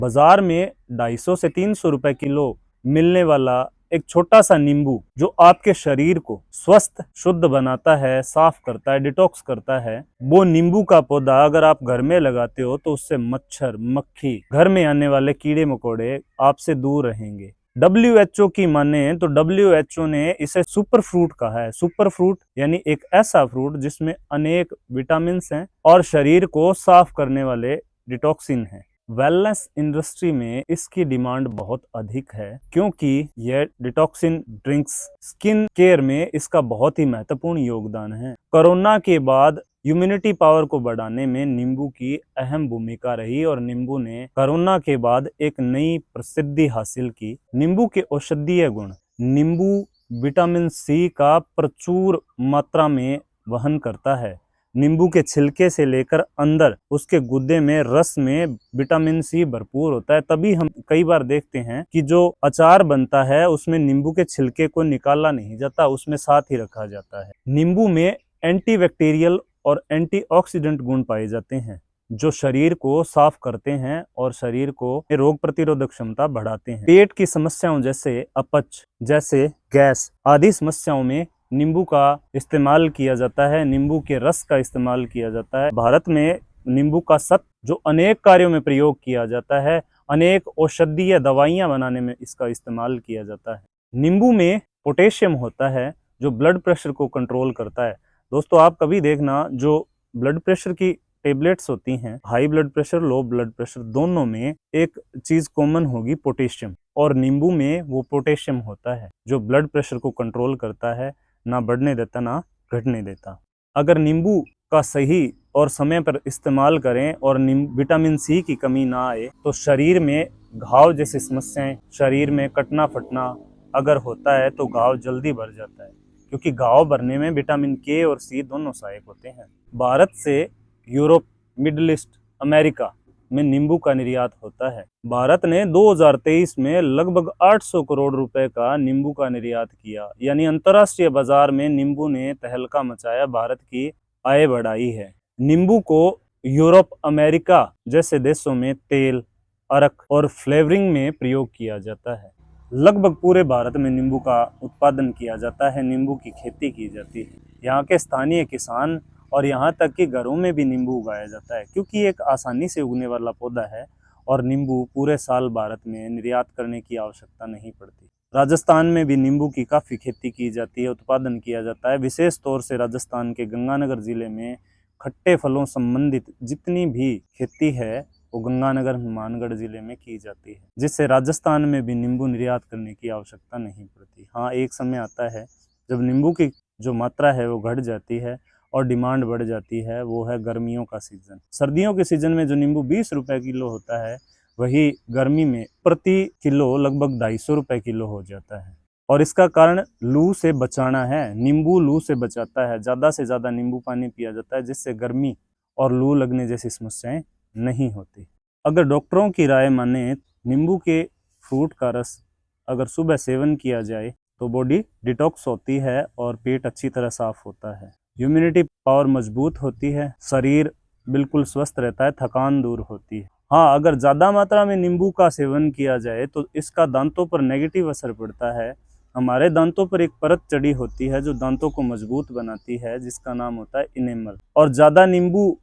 बाजार में 250 से 300 रुपए किलो मिलने वाला एक छोटा सा नींबू जो आपके शरीर को स्वस्थ शुद्ध बनाता है, साफ करता है, डिटॉक्स करता है, वो नींबू का पौधा अगर आप घर में लगाते हो तो उससे मच्छर, मक्खी, घर में आने वाले कीड़े मकोड़े आपसे दूर रहेंगे। WHO की माने तो WHO ने इसे सुपर फ्रूट कहा है। सुपर फ्रूट यानी एक ऐसा फ्रूट जिसमें अनेक विटामिन हैं और शरीर को साफ करने वाले डिटॉक्सिन हैं। वेलनेस इंडस्ट्री में इसकी डिमांड बहुत अधिक है क्योंकि यह डिटॉक्सिन ड्रिंक्स स्किन केयर में इसका बहुत ही महत्वपूर्ण योगदान है। कोरोना के बाद इम्यूनिटी पावर को बढ़ाने में नींबू की अहम भूमिका रही और नींबू ने कोरोना के बाद एक नई प्रसिद्धि हासिल की। नींबू के औषधीय गुण। नींबू विटामिन सी का प्रचुर मात्रा में वहन करता है। नींबू के छिलके से लेकर अंदर उसके गुद्दे में रस में विटामिन सी भरपूर होता है। तभी हम कई बार देखते हैं कि जो अचार बनता है उसमें नींबू के छिलके को निकाला नहीं जाता, उसमें साथ ही रखा जाता है। नींबू में एंटीबैक्टीरियल और एंटीऑक्सीडेंट गुण पाए जाते हैं जो शरीर को साफ करते हैं और शरीर को रोग प्रतिरोधक क्षमता बढ़ाते हैं। पेट की समस्याओं जैसे अपच, जैसे गैस आदि समस्याओं में नींबू का इस्तेमाल किया जाता है। नींबू के रस का इस्तेमाल किया जाता है। भारत में नींबू का सत्व जो अनेक कार्यों में प्रयोग किया जाता है, अनेक औषधीय दवाइयां बनाने में इसका इस्तेमाल किया जाता है। नींबू में पोटेशियम होता है जो ब्लड प्रेशर को कंट्रोल करता है। दोस्तों आप कभी देखना जो ब्लड प्रेशर की टेबलेट्स होती हैं, high blood pressure, low blood pressure, दोनों में एक चीज कॉमन होगी, पोटेशियम। और नींबू में वो पोटेशियम होता है जो ब्लड प्रेशर को कंट्रोल करता है, ना बढ़ने देता ना घटने देता। अगर नींबू का सही और समय पर इस्तेमाल करें और विटामिन सी की कमी ना आए तो शरीर में घाव जैसी समस्याएं, शरीर में कटना फटना अगर होता है तो घाव जल्दी भर जाता है क्योंकि घाव भरने में विटामिन के और सी दोनों सहायक होते हैं। भारत से यूरोप, मिडिल ईस्ट, अमेरिका में नींबू का निर्यात होता है। भारत ने 2023 में लगभग 800 करोड़ रुपए का नींबू का निर्यात किया, यानी अंतर्राष्ट्रीय बाजार में नींबू ने तहलका मचाया, भारत की आय बढ़ाई है। नींबू को यूरोप, अमेरिका जैसे देशों में तेल, अर्क और फ्लेवरिंग में प्रयोग किया जाता है। लगभग पूरे भारत में नींबू का उत्पादन किया जाता है, नींबू की खेती की जाती है। यहाँ के स्थानीय किसान और यहाँ तक कि घरों में भी नींबू उगाया जाता है क्योंकि एक आसानी से उगने वाला पौधा है और नींबू पूरे साल भारत में निर्यात करने की आवश्यकता नहीं पड़ती। राजस्थान में भी नींबू की काफ़ी खेती की जाती है, उत्पादन किया जाता है। विशेष तौर से राजस्थान के गंगानगर जिले में खट्टे फलों संबंधित जितनी भी खेती है वो गंगानगर, हनुमानगढ़ जिले में की जाती है, जिससे राजस्थान में भी नींबू निर्यात करने की आवश्यकता नहीं पड़ती। हाँ, एक समय आता है जब नींबू की जो मात्रा है वो घट जाती है और डिमांड बढ़ जाती है, वो है गर्मियों का सीजन। सर्दियों के सीजन में जो नींबू 20 रुपए किलो होता है वही गर्मी में प्रति किलो लगभग 250 रुपए किलो हो जाता है। और इसका कारण लू से बचाना है। नींबू लू से बचाता है, ज़्यादा से ज़्यादा नींबू पानी पिया जाता है जिससे गर्मी और लू लगने जैसी समस्याएं नहीं होती। अगर डॉक्टरों की राय माने नींबू के फ्रूट का रस अगर सुबह सेवन किया जाए तो बॉडी डिटॉक्स होती है और पेट अच्छी तरह साफ होता है, इम्यूनिटी पावर मजबूत होती है, शरीर बिल्कुल स्वस्थ रहता है, थकान दूर होती है। हाँ, अगर ज़्यादा मात्रा में नींबू का सेवन किया जाए तो इसका दांतों पर नेगेटिव असर पड़ता है। हमारे दांतों पर एक परत चढ़ी होती है जो दांतों को मजबूत बनाती है जिसका नाम होता है इनेमल। और ज़्यादा नींबू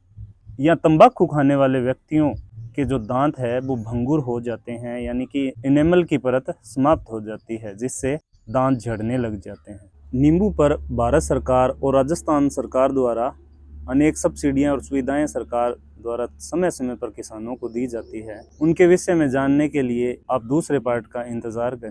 या तंबाकू खाने वाले व्यक्तियों के जो दांत है वो भंगुर हो जाते हैं, यानी कि इनेमल की परत समाप्त हो जाती है जिससे दांत झड़ने लग जाते हैं। नींबू पर भारत सरकार और राजस्थान सरकार द्वारा अनेक सब्सिडियां और सुविधाएं सरकार द्वारा समय समय पर किसानों को दी जाती है। उनके विषय में जानने के लिए आप दूसरे पार्ट का इंतज़ार करें।